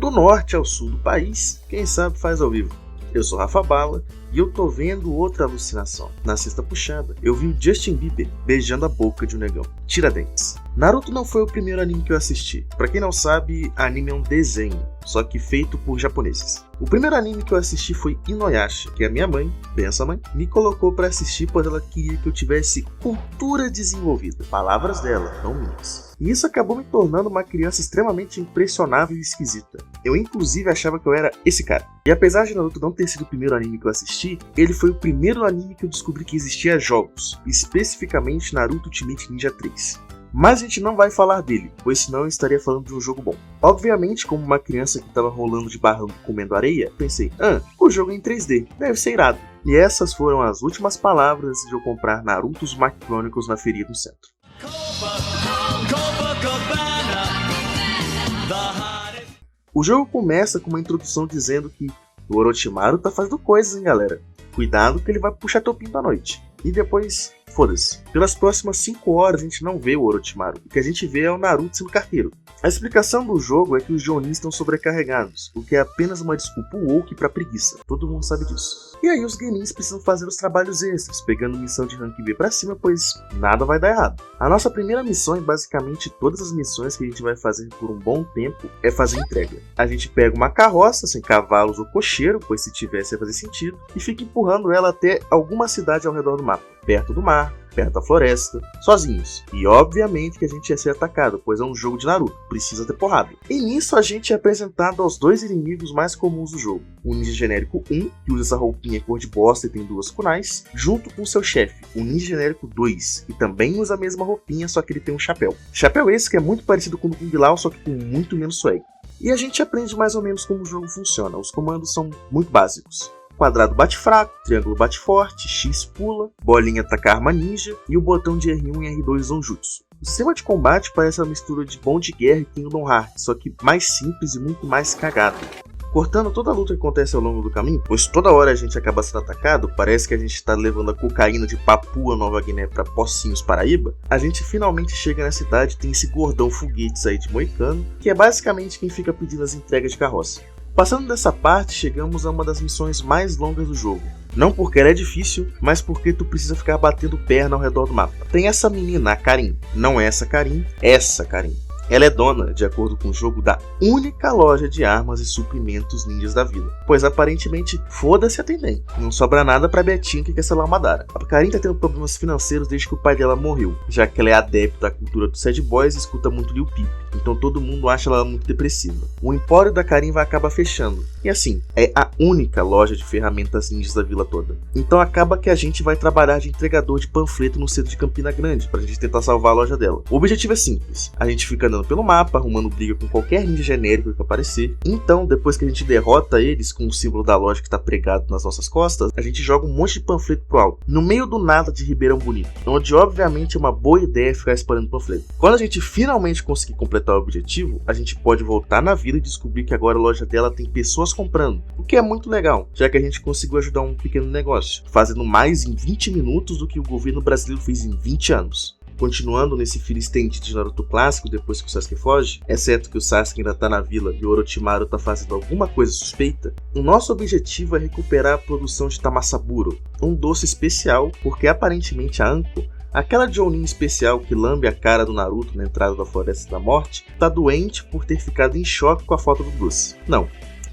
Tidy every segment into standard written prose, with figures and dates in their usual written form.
Do norte ao sul do país, quem sabe faz ao vivo. Eu sou Rafa Bala e eu tô vendo outra alucinação. Na sexta puxada, eu vi o Justin Bieber beijando a boca de um negão. Tiradentes. Naruto não foi o primeiro anime que eu assisti. Pra quem não sabe, anime é um desenho, só que feito por japoneses. O primeiro anime que eu assisti foi Inuyasha, que a minha mãe, benção mãe, me colocou pra assistir pois ela queria que eu tivesse cultura desenvolvida. Palavras dela, não minhas. E isso acabou me tornando uma criança extremamente impressionável e esquisita. Eu inclusive achava que eu era esse cara. E apesar de Naruto não ter sido o primeiro anime que eu assisti, ele foi o primeiro anime que eu descobri que existia jogos, especificamente Naruto Ultimate Ninja 3. Mas a gente não vai falar dele, pois senão eu estaria falando de um jogo bom. Obviamente, como uma criança que estava rolando de barranco comendo areia, pensei, o jogo é em 3D, deve ser irado. E essas foram as últimas palavras antes de eu comprar Naruto Uzumaki Chronicles na feria do centro. O jogo começa com uma introdução dizendo que o Orochimaru tá fazendo coisas, hein, galera. Cuidado que ele vai puxar teu pinto à noite. E depois, foda-se. Pelas próximas 5 horas a gente não vê o Orochimaru. O que a gente vê é o Naruto sendo carteiro. A explicação do jogo é que os Jonin estão sobrecarregados, o que é apenas uma desculpa woke pra preguiça. Todo mundo sabe disso. E aí os Genins precisam fazer os trabalhos extras, pegando missão de rank B pra cima, pois nada vai dar errado. A nossa primeira missão, e basicamente todas as missões que a gente vai fazer por um bom tempo, é fazer entrega. A gente pega uma carroça, sem cavalos ou cocheiro, pois se tivesse ia fazer sentido, e fica empurrando ela até alguma cidade ao redor do mapa, perto do mar, perto da floresta, sozinhos. E obviamente que a gente ia ser atacado, pois é um jogo de Naruto, precisa ter porrada. E nisso a gente é apresentado aos dois inimigos mais comuns do jogo. O Ninja Genérico 1, que usa essa roupinha cor de bosta e tem 2 kunais, junto com seu chefe, o Ninja Genérico 2, que também usa a mesma roupinha, só que ele tem um chapéu. Chapéu esse que é muito parecido com o do Kung Lao, só que com muito menos swag. E a gente aprende mais ou menos como o jogo funciona, os comandos são muito básicos. Quadrado bate fraco, triângulo bate forte, X pula, bolinha ataca arma ninja e o botão de R1 e R2 Zonjutsu. O sistema de combate parece uma mistura de Bond de Guerra e Kingdom Hearts, só que mais simples e muito mais cagado. Cortando toda a luta que acontece ao longo do caminho, pois toda hora a gente acaba sendo atacado, parece que a gente está levando a cocaína de Papua Nova Guiné para Pocinhos, Paraíba, a gente finalmente chega na cidade e tem esse gordão foguetes aí de moicano, que é basicamente quem fica pedindo as entregas de carroça. Passando dessa parte, chegamos a uma das missões mais longas do jogo. Não porque ela é difícil, mas porque tu precisa ficar batendo perna ao redor do mapa. Tem essa menina, a Karin. Não é essa Karin, essa Karin. Ela é dona, de acordo com o jogo, da única loja de armas e suprimentos ninjas da vida. Pois aparentemente, foda-se a Tenden. Não sobra nada pra Betinho que quer ser Lamadara. A Karin tá tendo problemas financeiros desde que o pai dela morreu, já que ela é adepta à cultura dos sad boys e escuta muito Lil Peep. Então todo mundo acha ela muito depressiva. O empório da Karin vai acabar fechando. E assim, é a única loja de ferramentas ninjas da vila toda. Então acaba que a gente vai trabalhar de entregador de panfleto no centro de Campina Grande, pra gente tentar salvar a loja dela. O objetivo é simples. A gente fica andando pelo mapa, arrumando briga com qualquer ninja genérico que aparecer. Então, depois que a gente derrota eles com o símbolo da loja que está pregado nas nossas costas, a gente joga um monte de panfleto pro alto, no meio do nada de Ribeirão Bonito, onde obviamente é uma boa ideia ficar espalhando panfleto. Quando a gente finalmente conseguir completar o objetivo, a gente pode voltar na vila e descobrir que agora a loja dela tem pessoas comprando, o que é muito legal, já que a gente conseguiu ajudar um pequeno negócio, fazendo mais em 20 minutos do que o governo brasileiro fez em 20 anos. Continuando nesse fio estende de Naruto clássico depois que o Sasuke foge, exceto que o Sasuke ainda tá na vila e o Orochimaru tá fazendo alguma coisa suspeita, o nosso objetivo é recuperar a produção de Tamasaburo, um doce especial porque aparentemente a Anko, aquela Jounin especial que lambe a cara do Naruto na entrada da Floresta da Morte, tá doente por ter ficado em choque com a falta do doce. Não,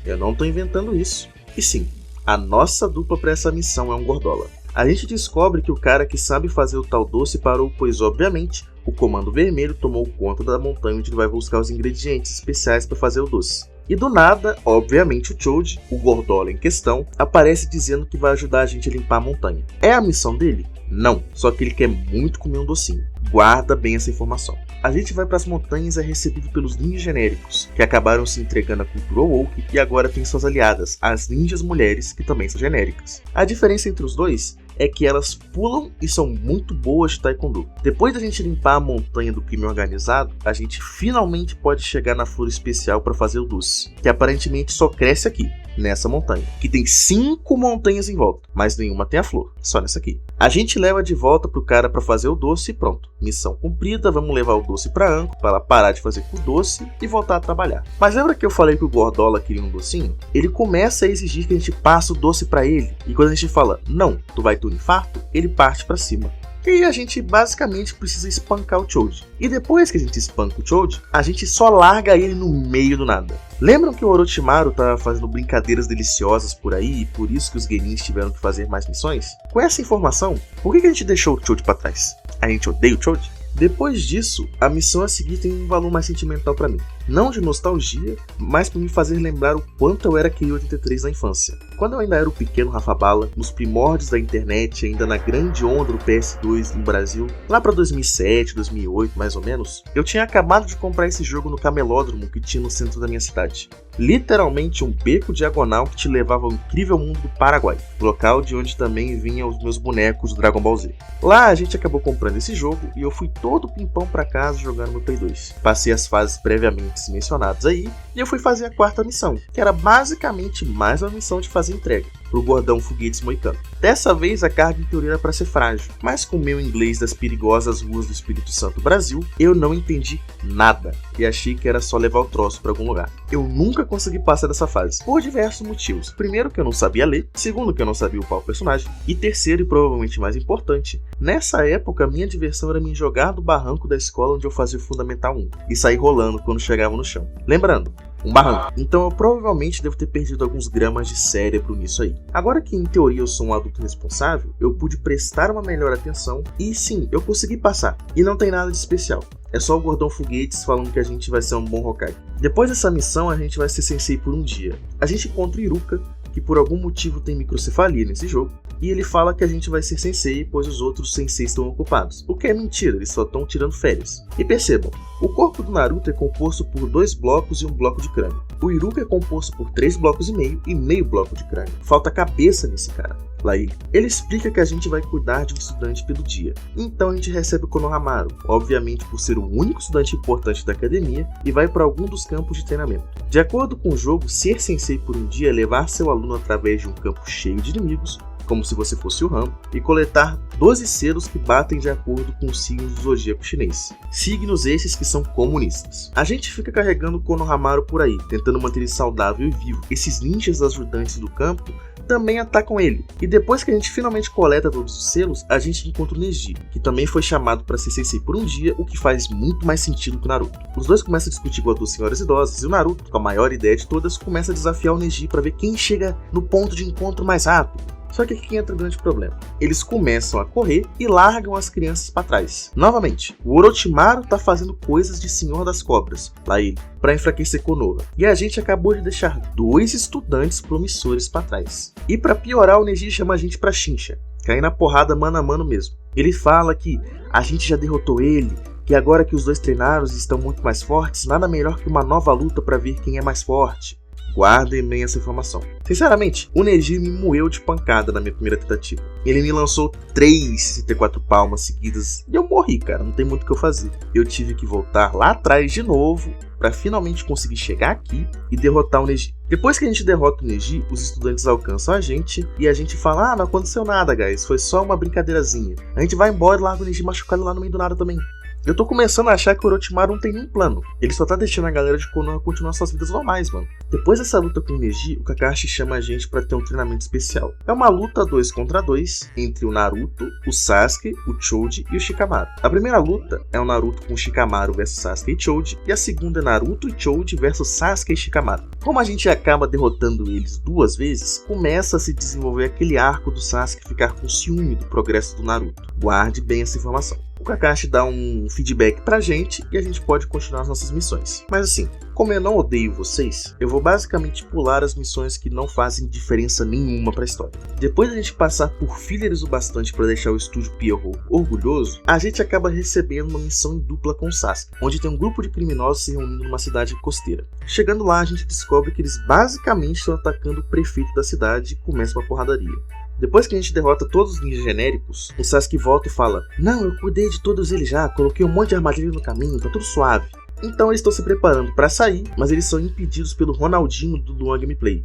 eu não tô inventando isso. E sim, a nossa dupla para essa missão é um Gordola. A gente descobre que o cara que sabe fazer o tal doce parou, pois obviamente o Comando Vermelho tomou conta da montanha onde ele vai buscar os ingredientes especiais para fazer o doce. E do nada, obviamente o Choji, o Gordola em questão, aparece dizendo que vai ajudar a gente a limpar a montanha. É a missão dele? Não, só que ele quer muito comer um docinho. Guarda bem essa informação. A gente vai para as montanhas e é recebido pelos ninjas genéricos, que acabaram se entregando à cultura woke e agora tem suas aliadas, as ninjas mulheres, que também são genéricas. A diferença entre os dois é que elas pulam e são muito boas de taekwondo. Depois da gente limpar a montanha do crime organizado, a gente finalmente pode chegar na flor especial para fazer o doce, que aparentemente só cresce aqui. nessa montanha, que tem 5 montanhas em volta, mas nenhuma tem a flor, só nessa aqui. A gente leva de volta pro cara pra fazer o doce e pronto. Missão cumprida, vamos levar o doce pra Anko, pra ela parar de fazer com o doce e voltar a trabalhar. Mas lembra que eu falei que o Gordola queria um docinho? Ele começa a exigir que a gente passe o doce pra ele, e quando a gente fala, não, tu vai ter um infarto, ele parte pra cima. E aí a gente basicamente precisa espancar o Choji. E depois que a gente espanca o Choji, a gente só larga ele no meio do nada. Lembram que o Orochimaru tava fazendo brincadeiras deliciosas por aí e por isso que os Genins tiveram que fazer mais missões? Com essa informação, por que a gente deixou o Choji pra trás? A gente odeia o Choji? Depois disso, a missão a seguir tem um valor mais sentimental pra mim. Não de nostalgia, mas por me fazer lembrar o quanto eu era Kei 83 na infância. Quando eu ainda era o pequeno Rafa Bala, nos primórdios da internet, ainda na grande onda do PS2 no Brasil, lá pra 2007, 2008 mais ou menos, eu tinha acabado de comprar esse jogo no camelódromo que tinha no centro da minha cidade. Literalmente um beco diagonal que te levava ao incrível mundo do Paraguai, local de onde também vinham os meus bonecos do Dragon Ball Z. Lá a gente acabou comprando esse jogo e eu fui todo pimpão pra casa jogando no Play 2. Passei as fases previamente mencionadas aí e eu fui fazer a 4ª missão, que era basicamente mais uma missão de fazer entrega pro gordão Foguetes Moicano. Dessa vez a carga em teoria era para ser frágil, mas com o meu inglês das perigosas ruas do Espírito Santo Brasil, eu não entendi nada e achei que era só levar o troço para algum lugar. Eu nunca consegui passar dessa fase, por diversos motivos. Primeiro, que eu não sabia ler, segundo, que eu não sabia upar o personagem, e terceiro e provavelmente mais importante, nessa época minha diversão era me jogar do barranco da escola onde eu fazia o Fundamental 1 e sair rolando quando chegava no chão. Lembrando, um barranco. Então eu provavelmente devo ter perdido alguns gramas de cérebro nisso aí. Agora que em teoria eu sou um adulto responsável, eu pude prestar uma melhor atenção e sim, eu consegui passar. E não tem nada de especial. É só o Gordão Foguetes falando que a gente vai ser um bom Hokage. Depois dessa missão a gente vai ser sensei por um dia. A gente encontra o Iruka, que por algum motivo tem microcefalia nesse jogo, e ele fala que a gente vai ser sensei, pois os outros senseis estão ocupados. O que é mentira, eles só estão tirando férias. E percebam, o corpo do Naruto é composto por 2 blocos e um bloco de crânio. O Iruka é composto por 3 blocos e meio bloco de crânio. Falta cabeça nesse cara. Lá ele explica que a gente vai cuidar de um estudante pelo dia. Então a gente recebe o Konohamaru, obviamente por ser o único estudante importante da academia, e vai para algum dos campos de treinamento. De acordo com o jogo, ser sensei por um dia é levar seu aluno através de um campo cheio de inimigos, como se você fosse o Rambo, e coletar 12 selos que batem de acordo com os signos do zodíaco chinês. Signos esses que são comunistas. A gente fica carregando o Konohamaru por aí, tentando manter ele saudável e vivo. Esses ninjas ajudantes do campo também atacam ele. E depois que a gente finalmente coleta todos os selos, a gente encontra o Neji, que também foi chamado para ser sensei por um dia, o que faz muito mais sentido que o Naruto. Os dois começam a discutir com as 2 senhoras idosas, e o Naruto, com a maior ideia de todas, começa a desafiar o Neji para ver quem chega no ponto de encontro mais rápido. Só que aqui entra o grande problema. Eles começam a correr e largam as crianças para trás. Novamente, o Orochimaru tá fazendo coisas de Senhor das Cobras, lá ele, para enfraquecer Konoha. E a gente acabou de deixar 2 estudantes promissores para trás. E para piorar, o Neji chama a gente pra chincha, cair na porrada mano a mano mesmo. Ele fala que a gente já derrotou ele, que agora que os 2 treinaram estão muito mais fortes, nada melhor que uma nova luta para ver quem é mais forte. Guardem bem essa informação. Sinceramente, o Neji me moeu de pancada na minha primeira tentativa. Ele me lançou 3 64 palmas seguidas e eu morri, cara, não tem muito o que eu fazer. Eu tive que voltar lá atrás de novo para finalmente conseguir chegar aqui e derrotar o Neji. Depois que a gente derrota o Neji, os estudantes alcançam a gente e a gente fala, não aconteceu nada, guys, foi só uma brincadeirazinha. A gente vai embora e larga o Neji machucado lá no meio do nada também. Eu tô começando a achar que o Orochimaru não tem nenhum plano. Ele só tá deixando a galera de Konoha continuar suas vidas normais, mano. Depois dessa luta com o Neji, o Kakashi chama a gente pra ter um treinamento especial. É uma luta 2 contra 2 entre o Naruto, o Sasuke, o Choji e o Shikamaru. A primeira luta é o Naruto com o Shikamaru versus Sasuke e Choji, e a segunda é Naruto e Choji versus Sasuke e Shikamaru. Como a gente acaba derrotando eles 2 vezes, começa a se desenvolver aquele arco do Sasuke ficar com ciúme do progresso do Naruto. Guarde bem essa informação. O Kakashi dá um feedback pra gente e a gente pode continuar as nossas missões. Mas assim, como eu não odeio vocês, eu vou basicamente pular as missões que não fazem diferença nenhuma pra história. Depois de a gente passar por fillers o bastante para deixar o estúdio Pierrot orgulhoso, a gente acaba recebendo uma missão em dupla com o Sasuke, onde tem um grupo de criminosos se reunindo numa cidade costeira. Chegando lá, a gente descobre que eles basicamente estão atacando o prefeito da cidade e começa uma porradaria. Depois que a gente derrota todos os ninjas genéricos, o Sasuke volta e fala, não, eu cuidei de todos eles já, coloquei um monte de armadilha no caminho, tá tudo suave. Então eles estão se preparando para sair, mas eles são impedidos pelo Ronaldinho do Luan Gameplay.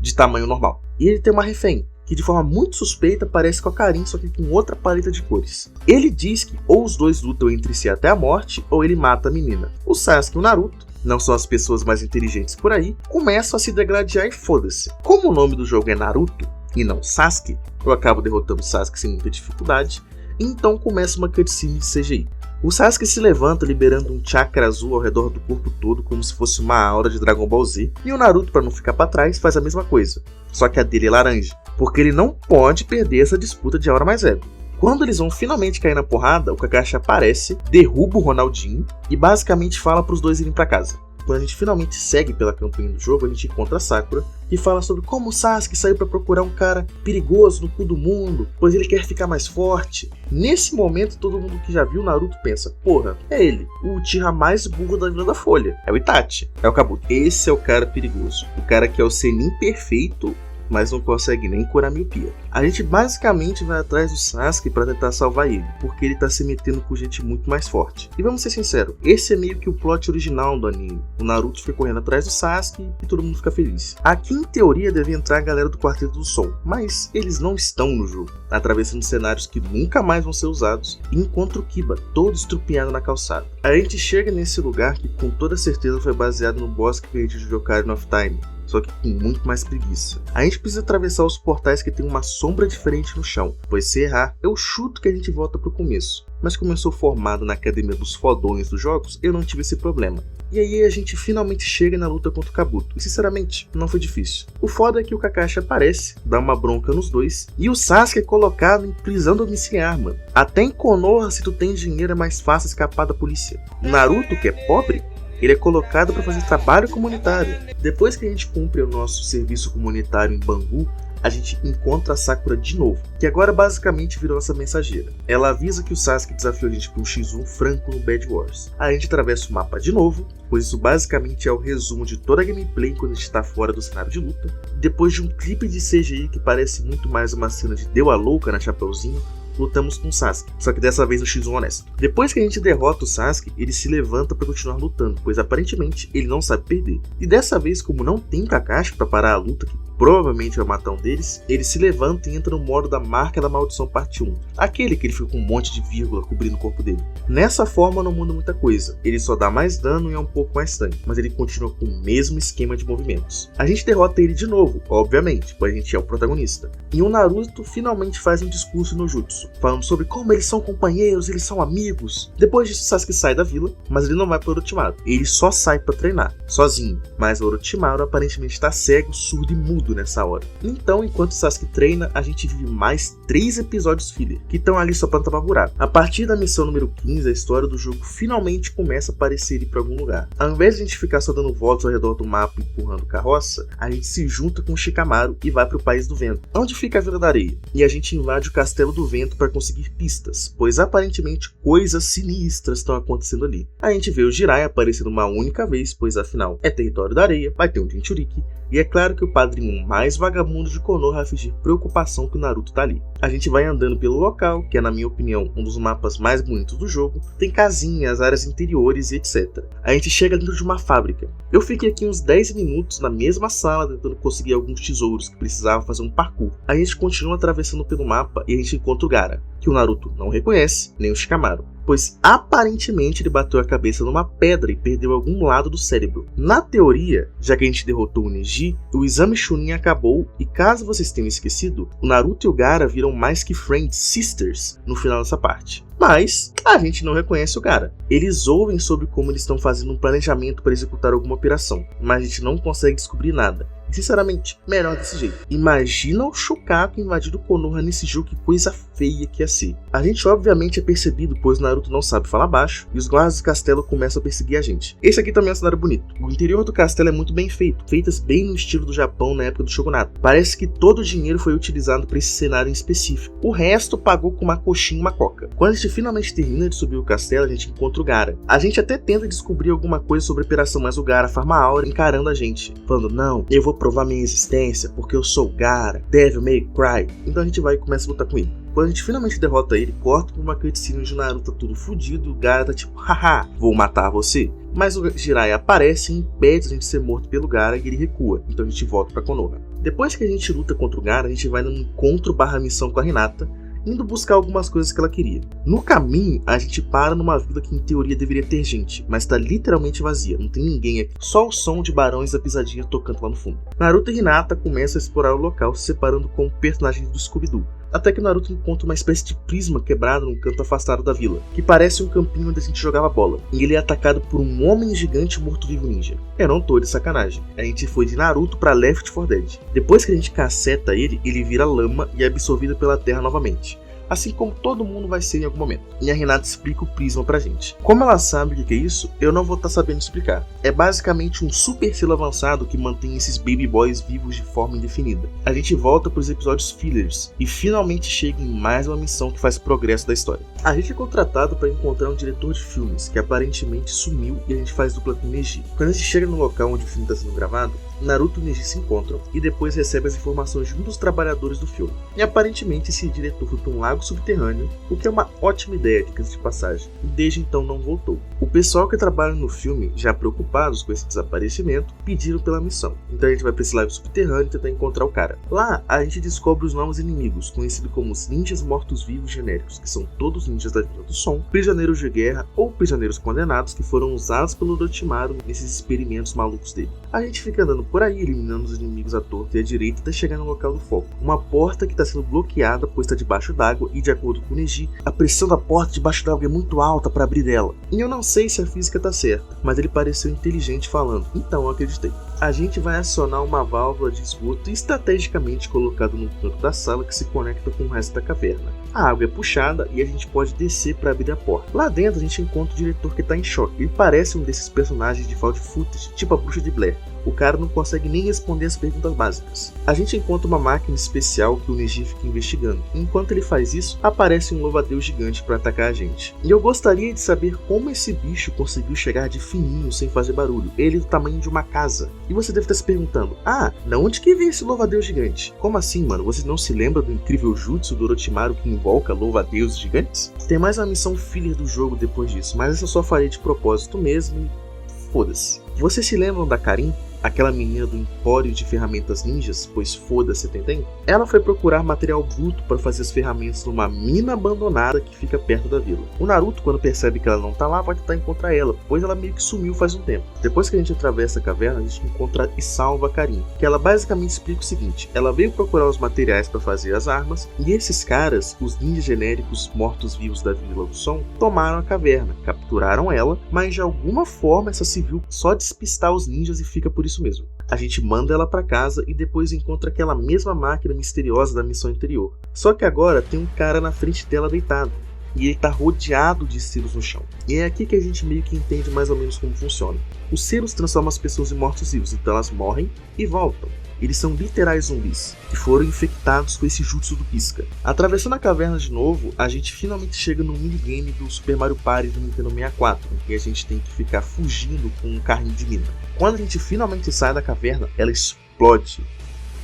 de tamanho normal. E ele tem uma refém, que de forma muito suspeita parece com a Karin, só que com outra paleta de cores. Ele diz que ou os dois lutam entre si até a morte, ou ele mata a menina. O Sasuke e o Naruto, não são as pessoas mais inteligentes por aí, começam a se degladiar e foda-se. Como o nome do jogo é Naruto e não Sasuke, eu acabo derrotando o Sasuke sem muita dificuldade, então começa uma cutscene de CGI. O Sasuke se levanta liberando um chakra azul ao redor do corpo todo como se fosse uma aura de Dragon Ball Z, e o Naruto, para não ficar para trás, faz a mesma coisa, só que a dele é laranja, porque ele não pode perder essa disputa de aura mais velha. Quando eles vão finalmente cair na porrada, o Kakashi aparece, derruba o Ronaldinho e basicamente fala para os dois irem para casa. Quando a gente finalmente segue pela campanha do jogo, a gente encontra a Sakura, que fala sobre como o Sasuke saiu para procurar um cara perigoso no cu do mundo, pois ele quer ficar mais forte. Nesse momento, todo mundo que já viu Naruto pensa, porra, é ele, o Uchiha mais burro da Vila da Folha. É o Itachi, é o Kabuto. Esse é o cara perigoso, o cara que é o Sennin perfeito, mas não consegue nem curar a miopia. A gente basicamente vai atrás do Sasuke para tentar salvar ele, porque ele tá se metendo com gente muito mais forte. E vamos ser sinceros, esse é meio que o plot original do anime. O Naruto fica correndo atrás do Sasuke e todo mundo fica feliz. Aqui em teoria deve entrar a galera do Quarteto do Sol, mas eles não estão no jogo, atravessando cenários que nunca mais vão ser usados, e encontra o Kiba todo estrupiado na calçada. A gente chega nesse lugar que com toda certeza foi baseado no boss que a gente de Ocarina of Time, só que com muito mais preguiça. A gente precisa atravessar os portais que tem uma sombra diferente no chão, pois se errar, eu chuto que a gente volta pro começo. Mas como eu sou formado na academia dos fodões dos jogos, eu não tive esse problema. E aí a gente finalmente chega na luta contra o Kabuto, e sinceramente, não foi difícil. O foda é que o Kakashi aparece, dá uma bronca nos dois, e o Sasuke é colocado em prisão domiciliar, mano. Até em Konoha, se tu tem dinheiro, é mais fácil escapar da polícia. O Naruto, que é pobre, ele é colocado para fazer trabalho comunitário. Depois que a gente cumpre o nosso serviço comunitário em Bangu, a gente encontra a Sakura de novo, que agora basicamente virou nossa mensageira. Ela avisa que o Sasuke desafiou a gente para um X1 franco no Bed Wars. A gente atravessa o mapa de novo, pois isso basicamente é o resumo de toda a gameplay quando a gente está fora do cenário de luta. Depois de um clipe de CGI que parece muito mais uma cena de Deu a Louca na Chapeuzinho, lutamos com o Sasuke, só que dessa vez no X1 honesto. Depois que a gente derrota o Sasuke, ele se levanta para continuar lutando, pois aparentemente ele não sabe perder. E dessa vez, como não tem Kakashi para parar a luta, que provavelmente vai matar um deles, ele se levanta e entra no modo da Marca da Maldição parte 1, aquele que ele fica com um monte de vírgula cobrindo o corpo dele. Nessa forma não muda muita coisa, ele só dá mais dano e é um pouco mais tanque, mas ele continua com o mesmo esquema de movimentos. A gente derrota ele de novo, obviamente, pois a gente é o protagonista. E o Naruto finalmente faz um discurso no Jutsu, falando sobre como eles são companheiros, eles são amigos. Depois disso, Sasuke sai da vila, mas ele não vai para Orochimaru. Ele só sai para treinar, sozinho. Mas o Orochimaru aparentemente está cego, surdo e mudo nessa hora. Então, enquanto Sasuke treina, a gente vive mais 3 episódios filler, que estão ali só para tapar buraco. A partir da missão número 15, a história do jogo finalmente começa a aparecer ir para algum lugar. Ao invés de a gente ficar só dando voltas ao redor do mapa empurrando carroça, a gente se junta com o Shikamaru e vai para o País do Vento, onde fica a Vila da Areia. E a gente invade o Castelo do Vento para conseguir pistas, pois aparentemente coisas sinistras estão acontecendo ali. A gente vê o Jiraiya aparecendo uma única vez, pois afinal é território da areia, vai ter um Jinchuriki, e é claro que o padrinho mais vagabundo de Konoha vai fingir preocupação que o Naruto tá ali. A gente vai andando pelo local, que é na minha opinião um dos mapas mais bonitos do jogo, tem casinhas, áreas interiores e etc. A gente chega dentro de uma fábrica. Eu fiquei aqui uns 10 minutos na mesma sala tentando conseguir alguns tesouros que precisava fazer um parkour. A gente continua atravessando pelo mapa e a gente encontra o Gaara, que o Naruto não reconhece, nem o Shikamaru, pois aparentemente ele bateu a cabeça numa pedra e perdeu algum lado do cérebro. Na teoria, já que a gente derrotou o Neji, o exame Chunin acabou e caso vocês tenham esquecido, o Naruto e o Gaara viram mais que friends, sisters no final dessa parte. Mas a gente não reconhece o Gaara. Eles ouvem sobre como eles estão fazendo um planejamento para executar alguma operação, mas a gente não consegue descobrir nada. E sinceramente, melhor desse jeito. Imagina o Shukaku invadindo Konoha nesse jogo, que coisa feia que ia ser. A gente obviamente é percebido, pois o Naruto não sabe falar baixo, e os guardas do castelo começam a perseguir a gente. Esse aqui também é um cenário bonito. O interior do castelo é muito bem feito, feitas bem no estilo do Japão na época do Shogunato. Parece que todo o dinheiro foi utilizado para esse cenário em específico. O resto pagou com uma coxinha e uma coca. Quando a gente finalmente termina de subir o castelo, a gente encontra o Gaara. A gente até tenta descobrir alguma coisa sobre a operação, mas o Gaara farma aura encarando a gente, falando, não, eu vou provar minha existência, porque eu sou o Gaara, Devil May Cry. Então a gente vai e começa a lutar com ele. Quando a gente finalmente derrota ele, corta pra uma cutscene onde o Naruto tá tudo fudido e o Gaara tá tipo, haha, vou matar você. Mas o Jiraiya aparece e impede a gente de ser morto pelo Gaara e ele recua, então a gente volta pra Konoha. Depois que a gente luta contra o Gaara, a gente vai num encontro/missão com a Hinata, indo buscar algumas coisas que ela queria. No caminho, a gente para numa vila que em teoria deveria ter gente, mas tá literalmente vazia, não tem ninguém aqui, só o som de Barões da Pisadinha tocando lá no fundo. Naruto e Hinata começam a explorar o local, se separando com personagens do Scooby-Doo. Até que Naruto encontra uma espécie de prisma quebrado num canto afastado da vila, que parece um campinho onde a gente jogava bola, e ele é atacado por um homem gigante morto-vivo ninja. Eu não tô de sacanagem, a gente foi de Naruto pra Left 4 Dead. Depois que a gente caceta ele vira lama e é absorvido pela terra novamente. Assim como todo mundo vai ser em algum momento. E a Hinata explica o prisma pra gente. Como ela sabe o que é isso, eu não vou estar sabendo explicar. É basicamente um super selo avançado que mantém esses baby boys vivos de forma indefinida. A gente volta pros episódios fillers e finalmente chega em mais uma missão que faz progresso da história. A gente é contratado para encontrar um diretor de filmes que aparentemente sumiu e a gente faz dupla com o Neji. Quando a gente chega no local onde o filme está sendo gravado, Naruto e Neji se encontram e depois recebe as informações de um dos trabalhadores do filme. E aparentemente esse diretor foi para um lago subterrâneo, o que é uma ótima ideia de passagem, e desde então não voltou. O pessoal que trabalha no filme, já preocupados com esse desaparecimento, pediram pela missão. Então a gente vai para esse lago subterrâneo e tentar encontrar o cara. Lá a gente descobre os novos inimigos, conhecidos como os ninjas mortos-vivos genéricos, que são todos ninjas da Vila do Som, prisioneiros de guerra ou prisioneiros condenados que foram usados pelo Orochimaru nesses experimentos malucos dele. A gente fica andando por aí, eliminando os inimigos à torta e à direita até chegar no local do foco. Uma porta que está sendo bloqueada, pois está debaixo d'água e, de acordo com o Neji, a pressão da porta debaixo d'água é muito alta para abrir ela. E eu não sei se a física está certa, mas ele pareceu inteligente falando, então eu acreditei. A gente vai acionar uma válvula de esgoto estrategicamente colocada no canto da sala que se conecta com o resto da caverna. A água é puxada e a gente pode descer para abrir a porta. Lá dentro a gente encontra o diretor que está em choque. Ele parece um desses personagens de found footage, tipo a bruxa de Blair. O cara não consegue nem responder as perguntas básicas. A gente encontra uma máquina especial que o Neji fica investigando. Enquanto ele faz isso, aparece um louva-a-Deus gigante para atacar a gente. E eu gostaria de saber como esse bicho conseguiu chegar de fininho sem fazer barulho. Ele é do tamanho de uma casa. E você deve estar se perguntando, de onde que veio esse louva-a-Deus gigante? Como assim, mano? Você não se lembra do incrível jutsu do Orochimaru que invoca louva-a-Deus gigantes? Tem mais uma missão filler do jogo depois disso, mas essa eu só farei de propósito mesmo e foda-se. Vocês se lembram da Karin? Aquela menina do Empório de Ferramentas Ninjas, pois foda-se tem? Ela foi procurar material bruto para fazer as ferramentas numa mina abandonada que fica perto da vila. O Naruto, quando percebe que ela não tá lá, vai tentar encontrar ela, pois ela meio que sumiu faz um tempo. Depois que a gente atravessa a caverna, a gente encontra e salva a Karin, que ela basicamente explica o seguinte: ela veio procurar os materiais para fazer as armas, e esses caras, os ninjas genéricos mortos-vivos da Vila do Som, tomaram a caverna, capturaram ela, mas de alguma forma essa se viu só despistar os ninjas e fica por isso mesmo. A gente manda ela pra casa e depois encontra aquela mesma máquina misteriosa da missão anterior. Só que agora tem um cara na frente dela deitado. E ele tá rodeado de selos no chão. E é aqui que a gente meio que entende mais ou menos como funciona. Os selos transformam as pessoas em mortos-vivos, então elas morrem e voltam. Eles são literais zumbis, que foram infectados com esse jutsu do Pisca. Atravessando a caverna de novo, a gente finalmente chega no minigame do Super Mario Party do Nintendo 64, em que a gente tem que ficar fugindo com um carrinho de mina. Quando a gente finalmente sai da caverna, ela explode.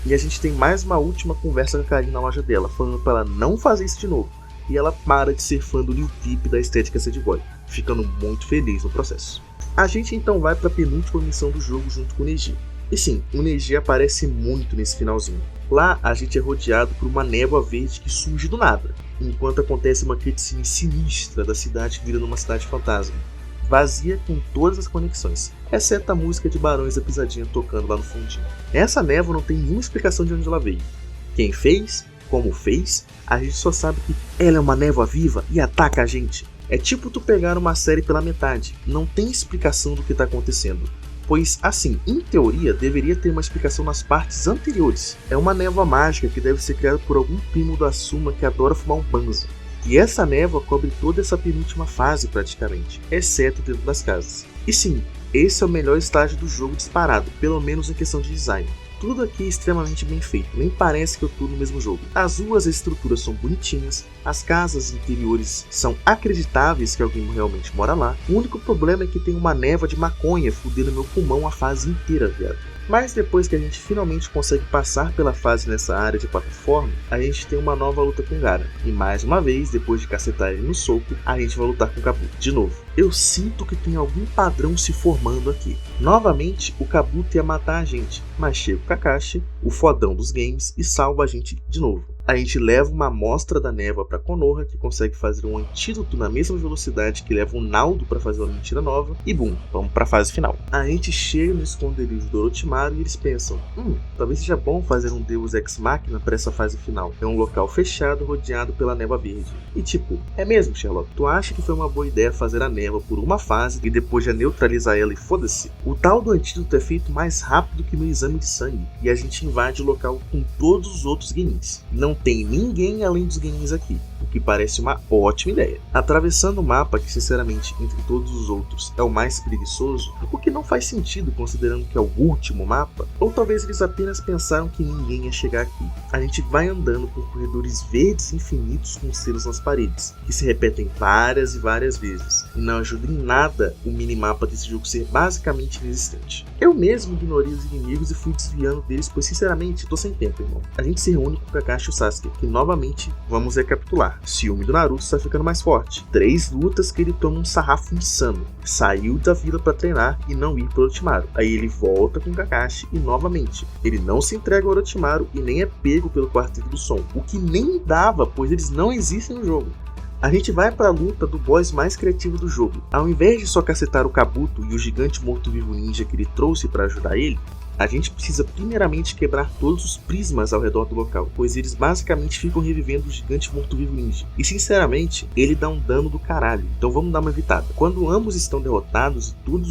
E a gente tem mais uma última conversa com a Karin na loja dela, falando para ela não fazer isso de novo. E ela para de ser fã do Lil Peep da estética sad boy, ficando muito feliz no processo. A gente então vai para a penúltima missão do jogo junto com o Neji. E sim, o Neji aparece muito nesse finalzinho. Lá a gente é rodeado por uma névoa verde que surge do nada, enquanto acontece uma cutscene sinistra da cidade que vira numa cidade fantasma, vazia com todas as conexões, exceto a música de Barões da Pisadinha tocando lá no fundinho. Essa névoa não tem nenhuma explicação de onde ela veio. Quem fez, como fez, a gente só sabe que ela é uma névoa viva e ataca a gente. É tipo tu pegar uma série pela metade, não tem explicação do que está acontecendo. Pois, assim, em teoria, deveria ter uma explicação nas partes anteriores. É uma névoa mágica que deve ser criada por algum primo da Asuma que adora fumar um banza. E essa névoa cobre toda essa penúltima fase praticamente, exceto dentro das casas. E sim, esse é o melhor estágio do jogo disparado, pelo menos em questão de design. Tudo aqui é extremamente bem feito, nem parece que eu estou no mesmo jogo. As ruas e estruturas são bonitinhas, as casas interiores são acreditáveis que alguém realmente mora lá. O único problema é que tem uma névoa de maconha fudendo meu pulmão a fase inteira, viado. Mas depois que a gente finalmente consegue passar pela fase nessa área de plataforma, a gente tem uma nova luta com Gaara. E mais uma vez, depois de cacetar ele no soco, a gente vai lutar com o Kabuto de novo. Eu sinto que tem algum padrão se formando aqui. Novamente, o Kabuto ia matar a gente, mas chega o Kakashi, o fodão dos games, e salva a gente de novo. A gente leva uma amostra da névoa para Konoha, que consegue fazer um antídoto na mesma velocidade que leva o Naldo para fazer uma mentira nova, e bum, vamos para a fase final. A gente chega no esconderijo do Orochimaru e eles pensam, talvez seja bom fazer um Deus Ex Machina para essa fase final. É um local fechado rodeado pela névoa verde. E tipo, é mesmo, Sherlock? Tu acha que foi uma boa ideia fazer a névoa por uma fase e depois já neutralizar ela e foda-se? O tal do antídoto é feito mais rápido que no exame de sangue, e a gente invade o local com todos os outros Genins. Não tem ninguém além dos Genins aqui, o que parece uma ótima ideia. Atravessando o mapa, que sinceramente entre todos os outros é o mais preguiçoso, o que não faz sentido considerando que é o último mapa, ou talvez eles apenas pensaram que ninguém ia chegar aqui. A gente vai andando por corredores verdes infinitos com selos nas paredes, que se repetem várias e várias vezes, e não ajuda em nada o minimapa desse jogo ser basicamente inexistente. Eu mesmo ignorei os inimigos e fui desviando deles, pois sinceramente tô sem tempo, irmão. A gente se reúne com o Kakashi e o Sasuke, que novamente vamos recapitular. Ciúme do Naruto está ficando mais forte. 3 lutas que ele toma um sarrafo insano. Saiu da vila para treinar e não ir pro Orochimaru. Aí ele volta com o Kakashi e novamente, ele não se entrega ao Orochimaru e nem é pego pelo Quarteto do Som, o que nem dava, pois eles não existem no jogo. A gente vai para a luta do boss mais criativo do jogo. Ao invés de só cacetar o Kabuto e o gigante morto-vivo ninja que ele trouxe para ajudar ele, a gente precisa primeiramente quebrar todos os prismas ao redor do local, pois eles basicamente ficam revivendo o gigante morto-vivo ninja. E sinceramente, ele dá um dano do caralho, então vamos dar uma evitada. Quando ambos estão derrotados e todos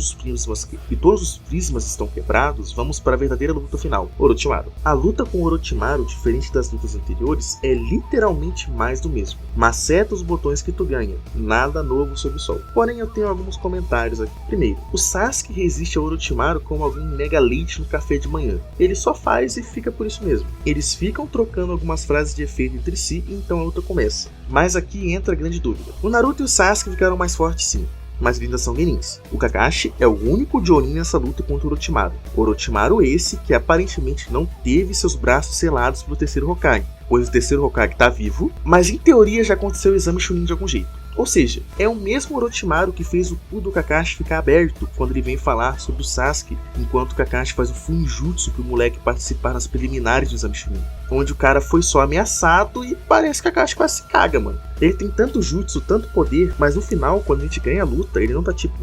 os prismas estão quebrados, vamos para a verdadeira luta final, Orochimaru. A luta com Orochimaru, diferente das lutas anteriores, é literalmente mais do mesmo. Maceta os botões que tu ganha, nada novo sob o sol. Porém eu tenho alguns comentários aqui. Primeiro, o Sasuke resiste ao Orochimaru como alguém mega leite no café de manhã. Ele só faz e fica por isso mesmo. Eles ficam trocando algumas frases de efeito entre si e então a luta começa. Mas aqui entra a grande dúvida. O Naruto e o Sasuke ficaram mais fortes sim, mas ainda são Genins. O Kakashi é o único Jonin nessa luta contra o Orochimaru. Orochimaru esse que aparentemente não teve seus braços selados pelo terceiro Hokage, pois o terceiro Hokage tá vivo, mas em teoria já aconteceu o exame Chunin de algum jeito. Ou seja, é o mesmo Orochimaru que fez o cu do Kakashi ficar aberto quando ele vem falar sobre o Sasuke, enquanto o Kakashi faz o Fuinjutsu pro moleque participar nas preliminares do exame Chunin, onde o cara foi só ameaçado e parece que o Kakashi quase se caga, mano. Ele tem tanto jutsu, tanto poder, mas no final, quando a gente ganha a luta, ele não tá tipo,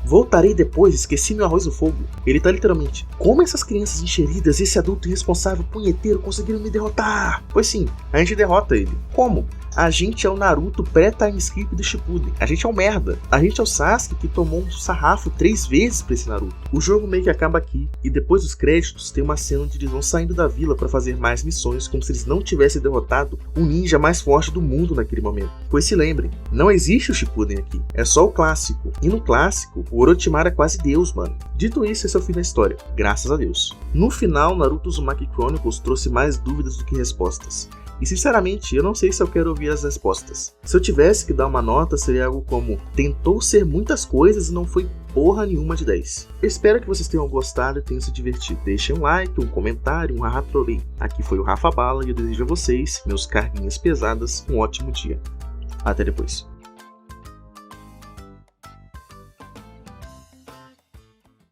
voltarei depois, esqueci meu arroz no fogo. Ele tá literalmente, como essas crianças encheridas, esse adulto irresponsável punheteiro conseguiram me derrotar? Pois sim, a gente derrota ele. Como? A gente é o Naruto pré-time skip do Shippuden. A gente é um merda. A gente é o Sasuke que tomou um sarrafo 3 vezes pra esse Naruto. O jogo meio que acaba aqui. E depois dos créditos tem uma cena onde eles vão saindo da vila pra fazer mais missões, como se eles não tivessem derrotado o ninja mais forte do mundo naquele momento. Pois se lembrem, não existe o Shippuden aqui. É só o clássico. E no clássico, o Orochimaru é quase Deus, mano. Dito isso, esse é o fim da história. Graças a Deus. No final, Naruto Uzumaki Chronicles trouxe mais dúvidas do que respostas. E sinceramente, eu não sei se eu quero ouvir as respostas. Se eu tivesse que dar uma nota, seria algo como: tentou ser muitas coisas e não foi porra nenhuma de 10. Eu espero que vocês tenham gostado e tenham se divertido. Deixem um like, um comentário, um haha trolei. Aqui foi o Rafa Bala e eu desejo a vocês, meus carguinhas pesadas, um ótimo dia. Até depois.